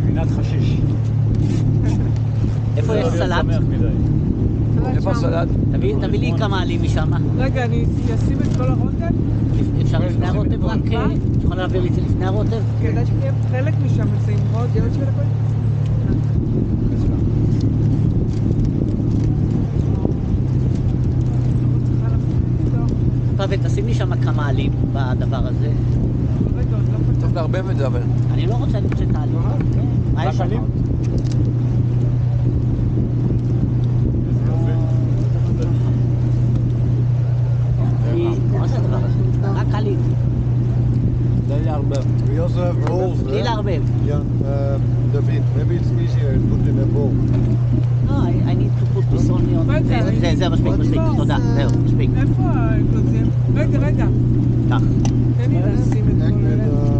גבינת חשיש. איפה יש סלט? איפה הסלט? תביא לי כמה עלים משם. רגע, אני אשים את כל הרוטב? אפשר לפני הרוטב רק? את יכולה להעביר לי את זה לפני הרוטב? כדאי שתהיה חלק משם, זה עם רוטב, עוד שתי דקות. ותשים לי שם כמה עלים בדבר הזה. רגע, עוד לא פתח. צריך להרבב את זה, אבל... אני לא רוצה למצוא את העלים. מה יש שם? מה זה הדבר הזה? רק עלים. די לערבב. We also have bowls. בלי לערבב. Yeah, David, maybe it's easier to put in a bowl. No, I need to put this only on... זה מספיק, תודה, זהו, מספיק. איפה האגוזים? רגע. כך. תן לי לשים את כל אלה.